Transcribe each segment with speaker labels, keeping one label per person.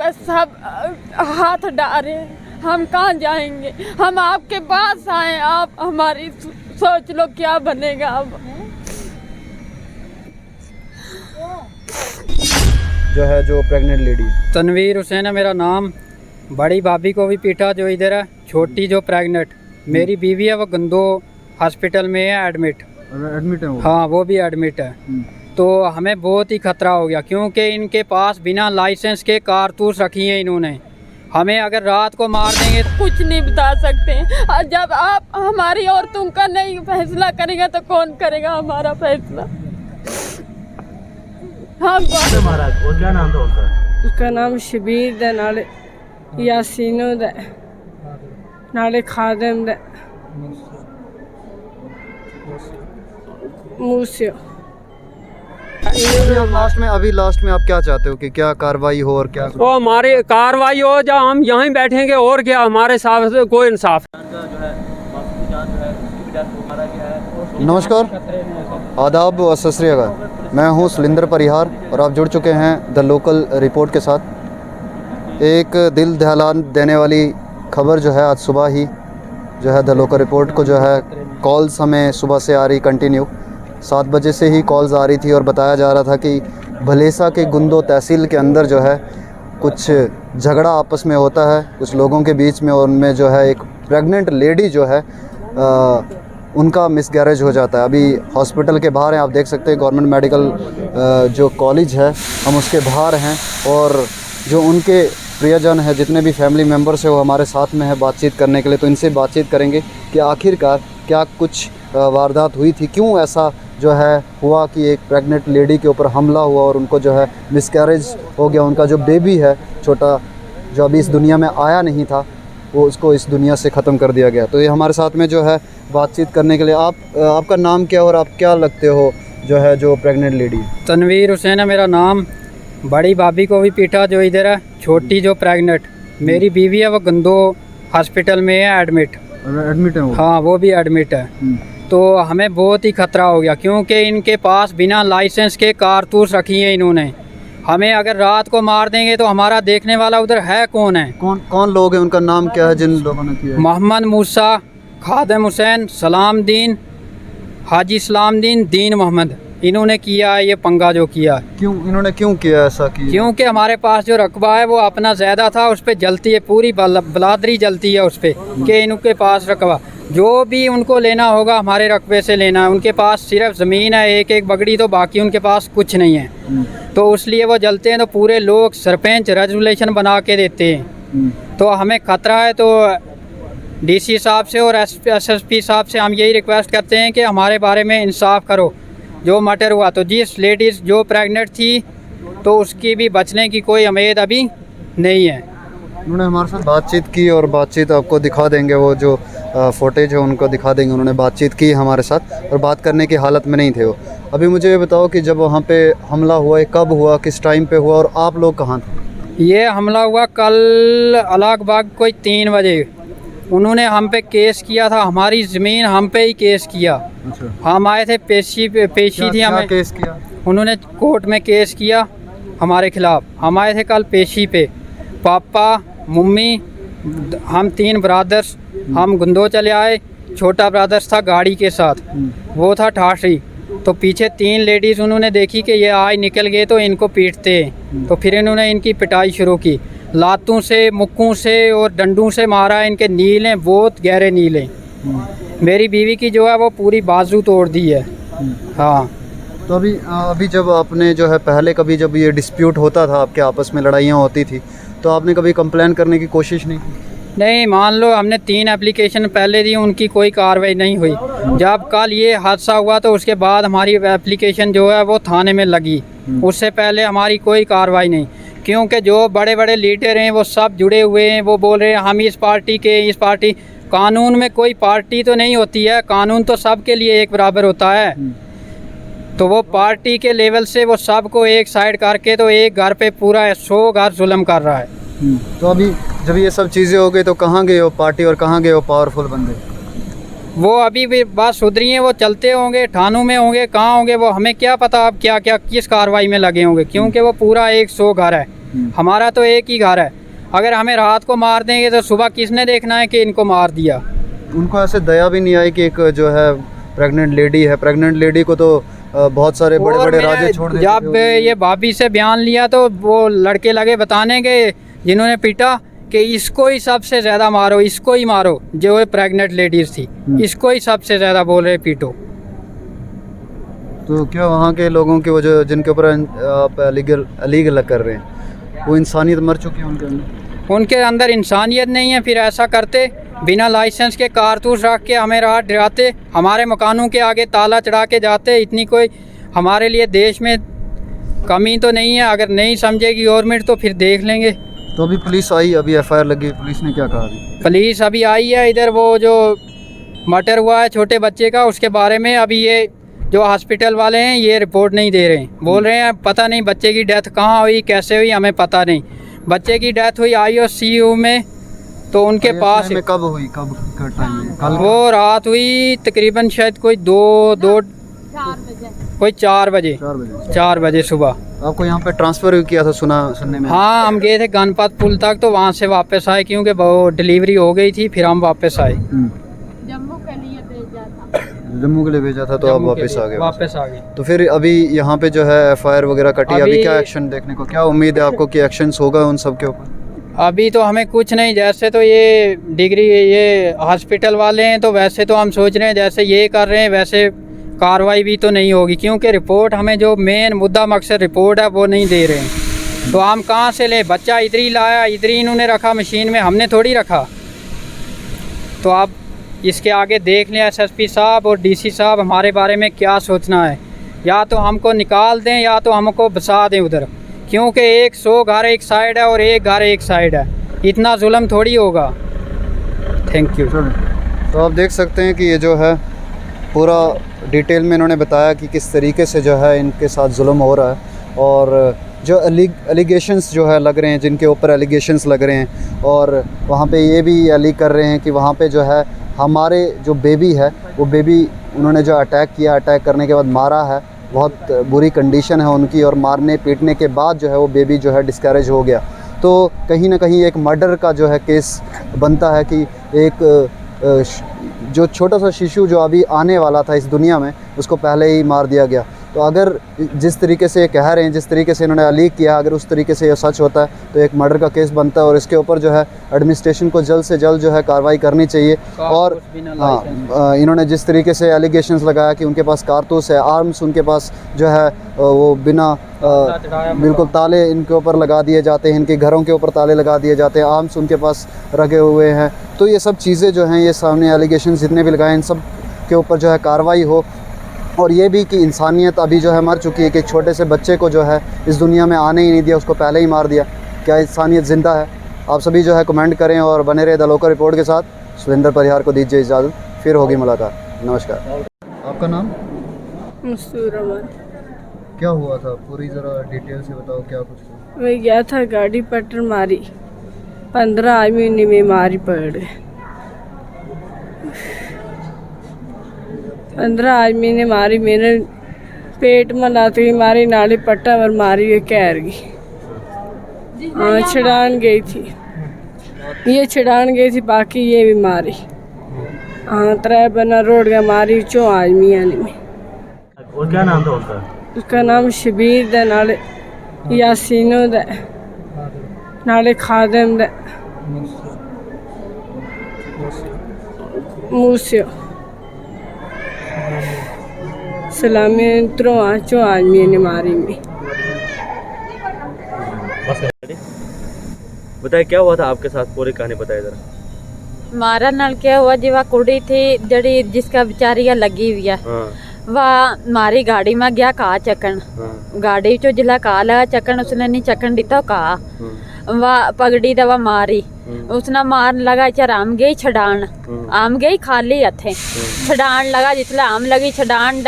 Speaker 1: सब हाथ डाले, हम कहाँ जाएंगे? हम आपके पास आए, आप हमारी सोच लो क्या बनेगा अब।
Speaker 2: जो प्रेग्नेंट लेडी
Speaker 3: तनवीर हुसैन है मेरा नाम। बड़ी भाभी को भी पीटा जो इधर है, छोटी जो प्रेग्नेंट मेरी बीवी है वो गंदो हॉस्पिटल में है एडमिट
Speaker 2: है वो।
Speaker 3: हाँ वो भी एडमिट है। तो हमें बहुत ही खतरा हो गया क्योंकि इनके पास बिना लाइसेंस के कारतूस रखी है इन्होंने। हमें अगर रात को मार देंगे तो
Speaker 1: कुछ नहीं बता सकते। और जब आप हमारी औरतों का नहीं फैसला करेंगे तो कौन करेगा हमारा फैसला? हाँ
Speaker 4: महाराज और क्या नाम था उसका?
Speaker 5: उसका नाम शबीर दा, नाले यासीनो दा, नाले खादम दा, मूसियो।
Speaker 2: अभी लास्ट में आप क्या चाहते हो कि क्या कार्रवाई हो और क्या?
Speaker 6: वो हमारी कार्रवाई हो, जब हम यहीं बैठेंगे और क्या, हमारे साथ से कोई इंसाफ।
Speaker 2: नमस्कार, आदाब व सत श्री अकाल। मैं हूं सुलिंदर परिहार और आप जुड़ चुके हैं द लोकल रिपोर्ट के साथ। एक दिल दहलान देने वाली खबर जो है आज सुबह ही जो है द लोकल रिपोर्ट को जो है कॉल्स हमें सुबह से आ रही कंटिन्यू 7 बजे से ही कॉल्स आ रही थी और बताया जा रहा था कि भलेसा के गुंदो तहसील के अंदर जो है कुछ झगड़ा आपस में होता है कुछ लोगों के बीच में, और उनमें जो है एक प्रेग्नेंट लेडी जो है उनका मिसगैरेज हो जाता है। अभी हॉस्पिटल के बाहर हैं, आप देख सकते हैं गवर्नमेंट मेडिकल जो कॉलेज है हम उसके बाहर हैं, और जो उनके प्रियजन है जितने भी फैमिली मेम्बर्स हैं वो हमारे साथ में है बातचीत करने के लिए। तो इनसे बातचीत करेंगे कि आखिरकार क्या कुछ वारदात हुई थी, क्यों ऐसा जो है हुआ कि एक प्रेग्नेंट लेडी के ऊपर हमला हुआ और उनको जो है मिसकैरेज हो गया। उनका जो बेबी है छोटा जो अभी इस दुनिया में आया नहीं था वो उसको इस दुनिया से ख़त्म कर दिया गया। तो ये हमारे साथ में जो है बातचीत करने के लिए आपका नाम क्या और आप क्या लगते हो जो प्रेग्नेंट लेडी?
Speaker 3: तनवीर हुसैन है मेरा नाम। बड़ी भाभी को भी पीटा जो इधर है, छोटी जो प्रेग्नेंट मेरी बीवी है वो गंदो हॉस्पिटल में है एडमिट
Speaker 2: है वो।
Speaker 3: हाँ वो भी एडमिट है। तो हमें बहुत ही खतरा हो गया क्योंकि इनके पास बिना लाइसेंस के कारतूस रखी है इन्होंने। हमें अगर रात को मार देंगे तो हमारा देखने वाला उधर है कौन है?
Speaker 2: कौन लोग हैं, उनका नाम क्या है जिन लोगों ने किया?
Speaker 3: मोहम्मद मूसा, खादम हुसैन, सलाम दीन, हाजी सलाम दीन, दीन मोहम्मद, इन्होंने किया है ये पंगा जो किया।
Speaker 2: इन्होंने क्यों किया ऐसा?
Speaker 3: क्योंकि हमारे पास जो रकबा है वो अपना ज़्यादा था, उस पर जलती है, पूरी बलादरी जलती है उस पर कि इनके पास रकबा जो भी उनको लेना होगा हमारे रकबे से लेना है। उनके पास सिर्फ ज़मीन है एक बगड़ी, तो बाकी उनके पास कुछ नहीं है। तो इसलिए वो जलते हैं। तो पूरे लोग सरपंच रेजुलेशन बना के देते हैं। तो हमें ख़तरा है। तो डीसी साहब से और एसएसपी साहब से हम यही रिक्वेस्ट करते हैं कि हमारे बारे में इंसाफ करो। जो मर्डर हुआ तो जिस लेडीज़ जो प्रेग्नेंट थी तो उसकी भी बचने की कोई उम्मीद अभी नहीं है।
Speaker 2: उन्होंने हमारे साथ बातचीत की और बातचीत आपको दिखा देंगे, वो जो फुटेज है उनको दिखा देंगे। उन्होंने बातचीत की हमारे साथ और बात करने की हालत में नहीं थे वो। अभी मुझे ये बताओ कि जब वहाँ पे हमला हुआ, कब हुआ, किस टाइम पे हुआ और आप लोग कहाँ थे?
Speaker 3: ये हमला हुआ कल अलाकबाग कोई 3 बजे। उन्होंने हम पे केस किया था, हमारी ज़मीन हम पे ही केस किया।
Speaker 2: अच्छा।
Speaker 3: हम आए थे पेशी थी हमें।
Speaker 2: केस किया?
Speaker 3: उन्होंने कोर्ट में केस किया हमारे खिलाफ। हम आए थे कल पेशी पे, पापा मम्मी हम 3 ब्रदर्स हम गुंदो चले आए। छोटा ब्रदर्स था गाड़ी के साथ, वो था ठाठरी। तो पीछे 3 लेडीज़ उन्होंने देखी कि ये आए निकल गए तो इनको पीटते हैं। तो फिर इन्होंने इनकी पिटाई शुरू की, लातों से, मुक्कों से और डंडों से मारा। इनके नील हैं, बहुत गहरे नील हैं। मेरी बीवी की जो है वो पूरी बाजू तोड़ दी है। हाँ।
Speaker 2: तो अभी जब आपने जो है पहले कभी जब ये डिस्प्यूट होता था, आपके आपस में लड़ाइयाँ होती थी, तो आपने कभी कंप्लेन करने की कोशिश नहीं की?
Speaker 3: नहीं, मान लो हमने 3 एप्लीकेशन पहले दी, उनकी कोई कार्रवाई नहीं हुई। जब कल ये हादसा हुआ तो उसके बाद हमारी एप्लीकेशन जो है वो थाने में लगी। उससे पहले हमारी कोई कार्रवाई नहीं, क्योंकि जो बड़े बड़े लीडर हैं वो सब जुड़े हुए हैं। वो बोल रहे हैं हम इस पार्टी के, इस पार्टी। कानून में कोई पार्टी तो नहीं होती है, कानून तो सब के लिए एक बराबर होता है। तो वो पार्टी के लेवल से वो सबको एक साइड करके तो एक घर पे पूरा 100 घर जुल्म कर रहा है।
Speaker 2: तो अभी जब ये सब चीज़ें हो गई तो कहाँ गए वो पार्टी और कहाँ गए वो पावरफुल बंदे?
Speaker 3: वो अभी भी बात सुधरी है, वो चलते होंगे, थानों में होंगे, कहाँ होंगे वो हमें क्या पता अब क्या क्या किस कार्रवाई में लगे होंगे, क्योंकि वो पूरा 100 घर है। हमारा तो एक ही घर है, अगर हमें रात को मार देंगे तो सुबह किसने देखना है कि इनको मार दिया।
Speaker 2: उनको ऐसे दया भी नहीं आई कि एक जो है प्रेग्नेंट लेडी है, प्रेग्नेंट लेडी को तो बहुत सारे बड़े बड़े राजे छोड़ देते
Speaker 3: जब ये भाभी से बयान लिया तो वो लड़के लगे बताने के जिन्होंने पीटा कि इसको ही सबसे ज़्यादा मारो, इसको ही मारो, जो प्रेग्नेंट लेडीज़ थी इसको ही सबसे ज़्यादा बोल रहे पीटो।
Speaker 2: तो क्या वहाँ के लोगों की वजह जिनके ऊपर आप अलीगल कर रहे हैं, वो इंसानियत मर चुकी है
Speaker 3: उनके अंदर इंसानियत नहीं है, फिर ऐसा करते बिना लाइसेंस के कारतूस रख के हमें रात डराते, हमारे मकानों के आगे ताला चढ़ा के जाते। इतनी कोई हमारे लिए देश में कमी तो नहीं है, अगर नहीं समझेगी गवर्नमेंट तो फिर देख लेंगे।
Speaker 2: तो अभी पुलिस आई, अभी एफआईआर लगी, पुलिस ने क्या कहा अभी?
Speaker 3: पुलिस अभी आई है, इधर वो जो मर्डर हुआ है छोटे बच्चे का उसके बारे में अभी ये जो हॉस्पिटल वाले हैं ये रिपोर्ट नहीं दे रहे हैं, बोल रहे हैं पता नहीं बच्चे की डेथ कहाँ हुई कैसे हुई हमें पता नहीं। बच्चे की डेथ हुई ICU में, तो उनके पास
Speaker 2: में कब हुई, कब का टाइम है? कल
Speaker 3: वो रात हुई तकरीबन शायद कोई 4 बजे सुबह।
Speaker 2: आपको यहाँ पे ट्रांसफ़र किया था सुनने में?
Speaker 3: हाँ, हम गए थे गणपत पुल तक, तो वहाँ से वापस आए क्योंकि वो डिलीवरी हो गई थी, फिर हम वापस आए।
Speaker 2: जम्मू के लिए भेजा था तो आप वापस आ गए।
Speaker 3: गए।
Speaker 2: तो फिर अभी यहाँ पे जो है एफआईआर वगैरह कटी, अभी क्या एक्शन देखने को, क्या उम्मीद है आपको कि एक्शंस होगा उन सब के ऊपर?
Speaker 3: अभी तो हमें कुछ नहीं, जैसे तो ये डिग्री ये हॉस्पिटल वाले हैं तो वैसे तो हम सोच रहे हैं जैसे ये कर रहे हैं वैसे कार्रवाई भी तो नहीं होगी, क्योंकि रिपोर्ट हमें जो मेन मुद्दा मकसद रिपोर्ट है वो नहीं दे रहे हैं। तो हम कहाँ से लें? बच्चा इधर ही लाया, इधर ही इन्होंने रखा मशीन में, हमने थोड़ी रखा। तो आप इसके आगे देख लें SSP साहब और DC साहब हमारे बारे में क्या सोचना है, या तो हमको निकाल दें या तो हमको बसा दें उधर, क्योंकि 100 घर एक साइड है और एक घर एक साइड है, इतना जुल्म थोड़ी होगा। Thank you.
Speaker 2: तो आप देख सकते हैं कि ये जो है पूरा डिटेल में इन्होंने बताया कि किस तरीके से जो है इनके साथ जुल्म हो रहा है, और जो एलिगेशंस जो है लग रहे हैं, जिनके ऊपर एलिगेशंस लग रहे हैं, और वहाँ पे ये भी एलिग कर रहे हैं कि वहाँ पे जो है हमारे जो बेबी है वो बेबी उन्होंने जो अटैक किया, अटैक करने के बाद मारा है, बहुत बुरी कंडीशन है उनकी, और मारने पीटने के बाद जो है वो बेबी जो है डिस्कैरेज हो गया। तो कहीं ना कहीं एक मर्डर का जो है केस बनता है कि एक जो छोटा सा शिशु जो अभी आने वाला था इस दुनिया में उसको पहले ही मार दिया गया। तो अगर जिस तरीके से ये कह रहे हैं, जिस तरीके से इन्होंने अलीग किया, अगर उस तरीके से ये सच होता है तो एक मर्डर का केस बनता है, और इसके ऊपर जो है एडमिनिस्ट्रेशन को जल्द से जल्द जो है कार्रवाई करनी चाहिए। और हाँ, इन्होंने जिस तरीके से एलिगेशंस लगाया कि उनके पास कारतूस है, आर्म्स उनके पास जो है वो बिना बिल्कुल ताले इनके ऊपर लगा दिए जाते हैं, इनके घरों के ऊपर ताले लगा दिए जाते हैं, आर्म्स उनके पास रखे हुए हैं। तो ये सब चीज़ें जो हैं, ये सामने एलिगेशंस जितने भी लगाए इन सब के ऊपर जो है कार्रवाई हो, और ये भी कि इंसानियत अभी जो है मर चुकी है, कि एक छोटे से बच्चे को जो है इस दुनिया में आने ही नहीं दिया, उसको पहले ही मार दिया। क्या इंसानियत ज़िंदा है? आप सभी जो है कमेंट करें और बने रहे द लोकल रिपोर्ट के साथ। सुलिंदर परिहार को दीजिए इजाज़त, फिर होगी मुलाकात। नमस्कार। आपका नाम?
Speaker 5: मुस्तूरमन।
Speaker 2: क्या हुआ था पूरी ज़रा डिटेल से बताओ, क्या कुछ हुआ?
Speaker 5: मैं गया था गाड़ी पटर मारी, 15 आदमी में मारी पड़ गए। 15 आदमी ने मारी, मेरे पेट में लाती मारी, नाली पट्टा पर मारी, ये कैर गई। हाँ, छिड़ान गई थी, ये छिड़ान गई थी, बाकी ये भी मारी। हाँ, 3 बना रोड का मारी, 4 आदमी आने में।
Speaker 4: और क्या नाम था उसका?
Speaker 5: उसका नाम शबीर दा, नाले यासीनो दा, नाले खादम दा, मूसियो सलामी। 3 आदमी ने मारी में।
Speaker 4: बताइए क्या हुआ था आपके साथ, पूरी कहानी बताइए जरा।
Speaker 1: मारा नाल क्या हुआ जी, वह कुड़ी थी जड़ी जिसका बेचारी लगी हुई है, वह मारी गाड़ी में गया कहा चकन, गाड़ी चो जिला कहा लगा चकन, उसने नहीं चकन दिता कहा, वह पगड़ी दवा मारी, उसने मारन लगा चर आम गई छड़ान, आम गई खाली हथे छड़ान लगा, जिसले आम लगी छड़ान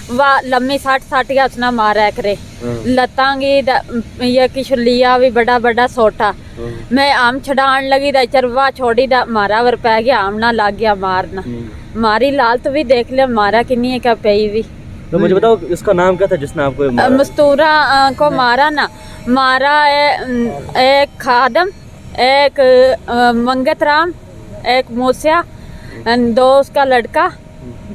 Speaker 1: वह लम्मी 60 गया, उसने मारा करे लतांगी ये किश लिया भी बड़ा बड़ा सोटा, मैं आम छड़ान लगी दा चरवा छोड़ी दा मारा वर पै गया, आम ना लग गया मारना, मारी लालत भी देख लिया, मारा किन्नी है क्या पई भी।
Speaker 4: तो मुझे बताओ इसका नाम क्या था जिसने आपको मारा?
Speaker 1: मस्तूरा को मारा ना, मारा एक खादम, एक मंगत राम, एक मूसिया, दो उसका लड़का,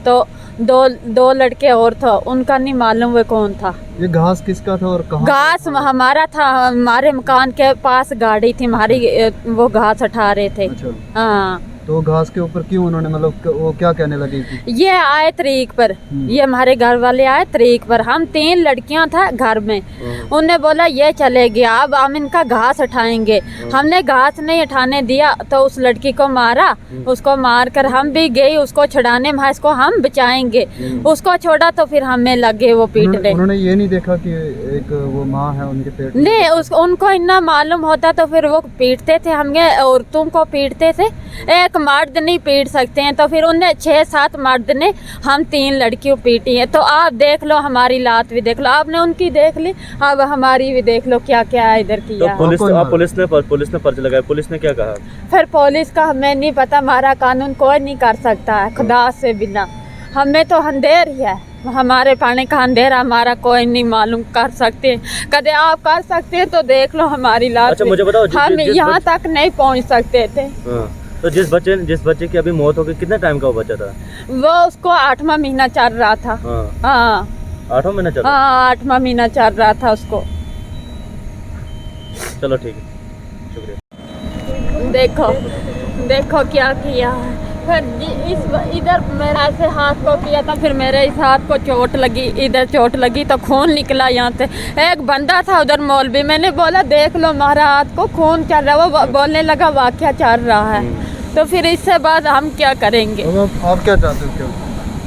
Speaker 1: तो दो लड़के और था, उनका नहीं मालूम वो कौन था।
Speaker 2: ये घास किसका था और कहाँ?
Speaker 1: घास हमारा था, हमारे मकान के पास गाड़ी थी हमारी, वो घास उठा रहे थे।
Speaker 2: अच्छा।
Speaker 1: हाँ,
Speaker 2: तो घास के ऊपर क्यों उन्होंने, मतलब वो क्या कहने लगी थी?
Speaker 1: ये आए तरीक पर, ये हमारे घर वाले आए तरीक पर, हम 3 लड़कियां था घर में, उनने बोला ये चले गया, अब हम इनका घास उठाएंगे। हमने घास नहीं उठाने दिया तो उस लड़की को मारा, उसको मार कर हम भी गए उसको छुड़ाने, वहाँ इसको हम बचाएंगे, उसको छोड़ा तो फिर हमें लगे वो पीटने।
Speaker 2: उन्होंने ये नहीं देखा कि एक वो माँ है उनके पेट में?
Speaker 1: नहीं, उनको इतना मालूम होता तो फिर वो पीटते थे, हमें औरतों को पीटते थे, एक मर्द नहीं पीट सकते हैं, तो फिर उन्हें 6-7 मर्द ने हम 3 लड़कियों पीटी हैं। तो आप देख लो, हमारी लात भी देख लो, आपने उनकी देख ली, अब हमारी भी देख लो क्या क्या है इधर किया।
Speaker 4: तो पुलिस ने पर्चा लगाया, पुलिस ने क्या कहा?
Speaker 1: फिर पुलिस का हमें नहीं पता, हमारा कानून कोई नहीं कर सकता है खुदा से बिना, हमें तो अंधेर ही है, हमारे पानी का अंधेरा हमारा कोई नहीं मालूम कर सकते। कदे आप कर सकते हैं तो देख लो हमारी लात।
Speaker 4: अच्छा मुझे बताओ,
Speaker 1: हम यहाँ तक नहीं पहुँच सकते थे।
Speaker 4: तो जिस बच्चे की अभी मौत हो गई, कितने टाइम का वो बच्चा था?
Speaker 1: वो उसको 8वां महीना चल रहा था। हाँ
Speaker 4: 8वां महीना चल रहा?
Speaker 1: हाँ 8वां महीना चल रहा था उसको।
Speaker 4: चलो ठीक है, शुक्रिया।
Speaker 1: देखो क्या किया है। फिर इधर मेरा ऐसे हाथ को किया था, फिर मेरे इस हाथ को चोट लगी, इधर चोट लगी तो खून निकला यहाँ से। एक बंदा था उधर मौलवी, मैंने बोला देख लो हमारा हाथ को खून चल रहा है, वो बोलने लगा वाकया चल रहा है। तो फिर इससे बाद हम क्या करेंगे?
Speaker 2: आप क्या चाहते हो?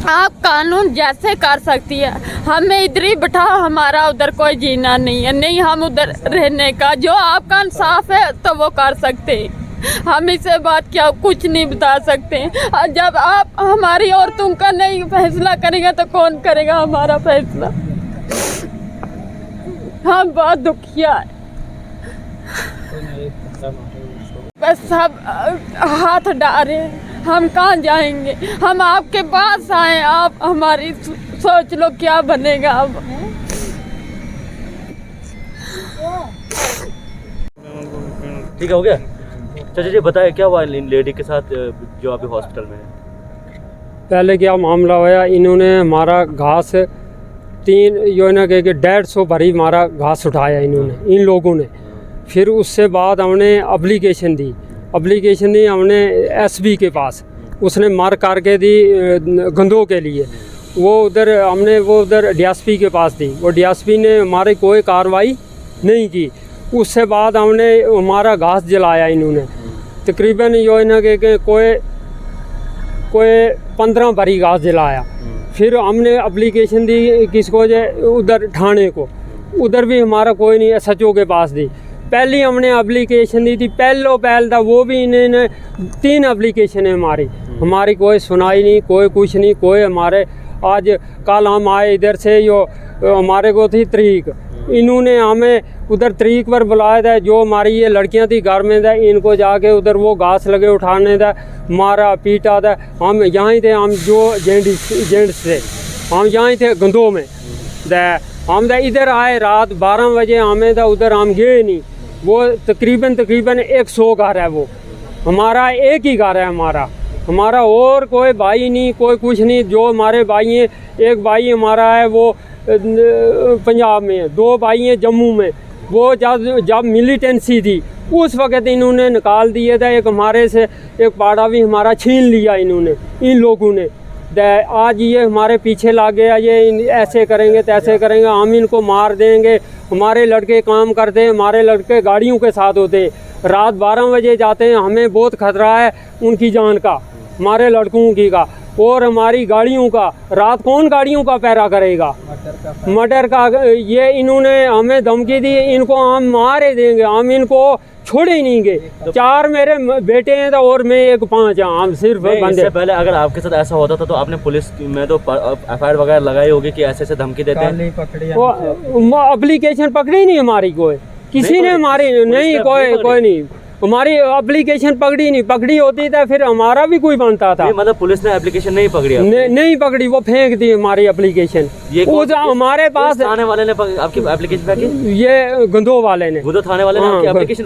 Speaker 2: क्या
Speaker 1: आप कानून जैसे कर सकती है, हमें इधर ही बैठा, हमारा उधर कोई जीना नहीं है, नहीं हम उधर रहने का, जो आपका इंसाफ है तो वो कर सकते हैं, हम इससे बात क्या कुछ नहीं बता सकते हैं। जब आप हमारी औरतों का नहीं फैसला करेंगे तो कौन करेगा हमारा फैसला? हम बहुत दुखिया है, बस सब हाथ डाले, हम कहाँ जाएंगे? हम आपके पास आए, आप हमारी सोच लो क्या बनेगा अब।
Speaker 4: ठीक है, हो गया। चाचा जी बताए क्या हुआ इन लेडी के साथ जो अभी हॉस्पिटल में है?
Speaker 6: पहले क्या मामला हुआ, इन्होंने हमारा घास 150 भरी हमारा घास उठाया इन्होंने, इन लोगों ने। फिर उससे बाद हमने एप्लीकेशन दी हमने एसबी के पास, उसने मार करके दी गंदों के लिए। हमने वो उधर डीएसपी के पास दी, वो डीएसपी ने हमारी कोई कार्रवाई नहीं की। उससे बाद हमने हमारा घास जलाया इन्होंने, तकरीबन के कोई 15 भरी घास जलाया। फिर हमने एप्लीकेशन दी किसको, उधर थाने को, उधर भी हमारा कोई नहीं, SHO के पास दी। पहली हमने एप्लीकेशन दी थी, पहल था, वो भी इन्होंने 3 एप्लीकेशन है हमारी कोई सुनाई नहीं, कोई कुछ नहीं, कोई हमारे आज कल हम आए इधर से, हमारे को थी तरीक, इन्होंने हमें उधर तरीक पर बुलाया था, जो हमारी ये लड़कियां थी घर में था, इनको जाके उधर वो घास लगे उठाने था, मारा पीटा था। हम यहाँ ही थे, हम जो जेंट्स थे हम यहाँ ही थे गंदों में। हम इधर आए रात 12 बजे, हमें था उधर हम गए नहीं। वो तकरीबन 100 घर है, वो हमारा एक ही घर है, हमारा और कोई भाई नहीं, कोई कुछ नहीं। जो हमारे भाई हैं, एक भाई हमारा है वो पंजाब में है, 2 भाई हैं जम्मू में। वो जब मिलिटेंसी थी उस वक़्त इन्होंने निकाल दिया था। एक हमारे से एक पाड़ा भी हमारा छीन लिया इन्होंने, इन लोगों ने। आज ये हमारे पीछे लग गया, ये ऐसे करेंगे तैसे करेंगे, हम इनको मार देंगे। हमारे लड़के काम करते हैं, हमारे लड़के गाड़ियों के साथ होते हैं, रात 12 बजे जाते हैं। हमें बहुत खतरा है उनकी जान का, हमारे लड़कों की का और हमारी गाड़ियों का। रात कौन गाड़ियों का पहरा करेगा? मर्डर का ये इन्होंने हमें धमकी दी, इनको हम मारे देंगे, हम इनको छोड़े ही नहीं गए। 4 मेरे बेटे हैं तो और मैं एक 5 हैं, हम सिर्फ बंदे।
Speaker 4: इससे पहले अगर आपके साथ ऐसा होता था तो आपने पुलिस में तो FIR वगैरह लगाई होगी कि ऐसे धमकी देते हैं?
Speaker 6: वो एप्लीकेशन पकड़ी नहीं हमारी, कोई किसी ने हमारी नहीं, कोई नहीं। हमारी एप्लीकेशन पकड़ी नहीं, पकड़ी होती तो फिर हमारा भी कोई बनता था।
Speaker 4: नहीं, मतलब पुलिस ने एप्लीकेशन नहीं पकड़ी आपकी?
Speaker 6: नहीं पकड़ी, वो फेंक दी हमारी एप्लीकेशन।
Speaker 4: ये
Speaker 6: वो जो हमारे पास
Speaker 4: थाने वाले ने आपकी एप्लीकेशन फेंकी?
Speaker 6: ये गंदो वाले ने,
Speaker 4: गुदो थाने वाले ने आपकी एप्लीकेशन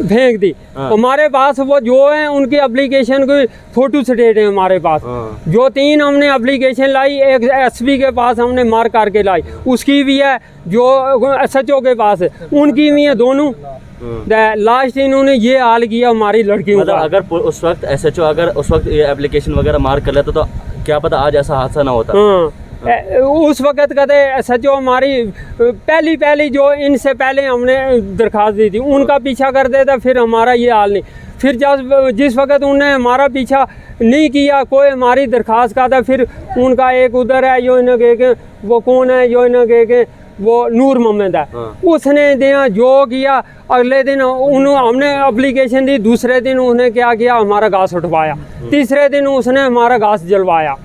Speaker 6: फेंक दी। हमारे पास वो जो है उनकी एप्लीकेशन की फोटो स्टेट है हमारे पास। जो 3 हमने एप्लीकेशन लाई, एक एसपी के पास हमने मार करके लाई, उसकी भी है, जो SHO के पास है उनकी भी है, दोनों। लास्ट इन्होंने ये हाल किया हमारी लड़की।
Speaker 4: मतलब अगर उस वक्त SHO अगर उस वक्त ये एप्लीकेशन वगैरह मार कर लेता तो क्या पता आज ऐसा हादसा ना होता।
Speaker 6: उस वक्त कहते SHO हमारी पहली जो इनसे पहले हमने दरखास्त दी थी उनका पीछा कर देता, फिर हमारा ये हाल नहीं। फिर जिस वक्त उन्होंने हमारा पीछा नहीं किया, कोई हमारी दरखास्त का था, फिर उनका एक उधर है जो इन्हें कह के, वो कौन है जो इन्हें कह के, वो नूर मोहम्मद है, उसने दिया जो किया। अगले दिन हमने एप्लीकेशन दी, दूसरे दिन उसने क्या किया, हमारा घास उठवाया। तीसरे दिन उसने हमारा घास जलवाया।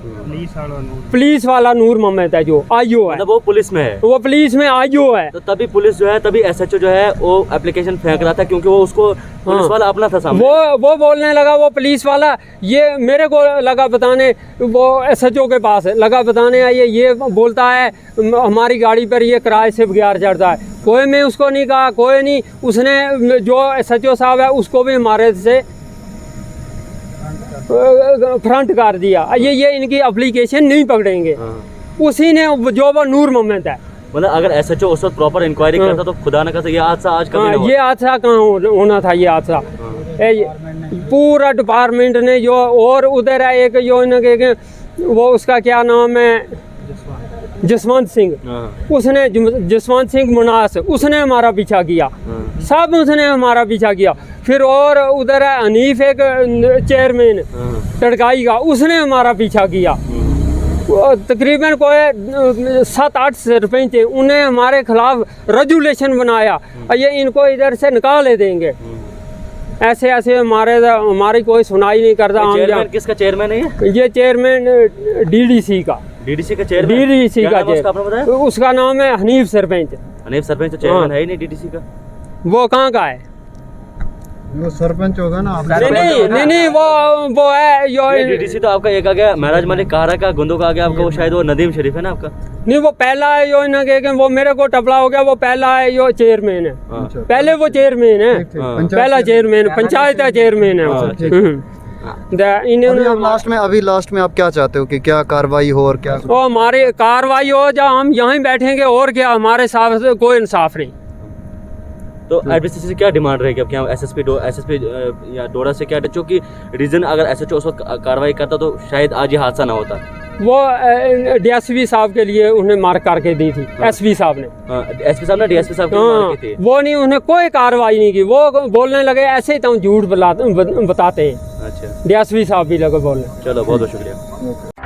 Speaker 6: पुलिस वाला नूर मोहम्मद है जो IO है,
Speaker 4: मतलब वो पुलिस में है,
Speaker 6: वो पुलिस में IO है।
Speaker 4: तो तभी पुलिस जो है, तभी SHO जो है वो एप्लीकेशन फेंक रहा था क्योंकि वो उसको पुलिस वाला अपना था सामने।
Speaker 6: वो बोलने लगा, वो पुलिस वाला ये मेरे को लगा बताने, वो SHO के पास लगा बताने आइए, ये बोलता है हमारी गाड़ी पर ये किराए से बगैर चढ़ता है। कोई मैं उसको नहीं कहा, कोई नहीं। उसने जो SHO साहब है उसको भी हमारे से फ्रंट कर दिया, ये इनकी एप्लीकेशन नहीं पकड़ेंगे। उसी ने जो वो नूर मोहम्मद है,
Speaker 4: मतलब अगर SHO उस वक्त प्रॉपर इंक्वायरी करता तो खुदा न करे ये हादसा आज कभी ना होता।
Speaker 6: ये हादसा कहाँ होना था, ये हादसा पूरा डिपार्टमेंट ने जो, और उधर है एक जो इनके, वो उसका क्या नाम है, जसवंत सिंह, उसने जसवंत सिंह मुनास, उसने हमारा पीछा किया, सब उसने हमारा पीछा किया। फिर और उधर है हनीफ एक चेयरमैन टड़काई का, उसने हमारा पीछा किया। तकरीबन कोई 7-8 सरपंच थे, उन्हें हमारे खिलाफ रेजुलेशन बनाया, ये इनको इधर से निकाल देंगे। ऐसे हमारी कोई सुनाई नहीं करता।
Speaker 4: चेयरमैन किसका चेयरमैन है
Speaker 6: ये चेयरमैन DDC का,
Speaker 4: DDC का चेयरमैन,
Speaker 6: DDC का
Speaker 4: चेयरमैन,
Speaker 6: उसका नाम है हनीफ सरपंच।
Speaker 4: हनीफ सरपंच तो चेयरमैन है ही नहीं DDC का।
Speaker 6: वो कहाँ का है?
Speaker 2: वो सरपंच होगा ना।
Speaker 6: नहीं, वो है यो।
Speaker 4: DDC तो आपका एक आ गया महराज मलिक कारा का, गुंदो का आ गया आपका, वो शायद वो नदीम शरीफ है ना आपका।
Speaker 6: नहीं, वो पहला है यो ना के, वो मेरे को टपला हो गया, वो पहला है यो चेयरमैन है। पहले वो चेयरमैन है, पहला चेयरमैन, पंचायत का चेयरमैन है वो।
Speaker 2: अभी लास्ट में आप क्या चाहते हो कि क्या कार्रवाई हो और क्या?
Speaker 6: वो हमारी कार्रवाई हो, जहाँ हम यहीं बैठेंगे, और क्या, हमारे साथ कोई इंसाफ नहीं।
Speaker 4: तो एडमिनिस्ट्रेशन से क्या डिमांड रहेगी अब? क्या SSP या डोडा से क्या, क्योंकि रीजन अगर SHO उस वक्त कार्रवाई करता तो शायद आज ये हादसा ना होता।
Speaker 6: वो DSP साहब के लिए उन्हें मार्क करके दी थी। SP साहब ने,
Speaker 4: SP साहब ने DSP साहब को मार की थी।
Speaker 6: वो नहीं, उन्हें कोई कार्रवाई नहीं की। वो बोलने लगे ऐसे ही तो झूठ बताते हैं। अच्छा, DSP साहब भी लगे बोलने।
Speaker 4: चलो, बहुत बहुत शुक्रिया।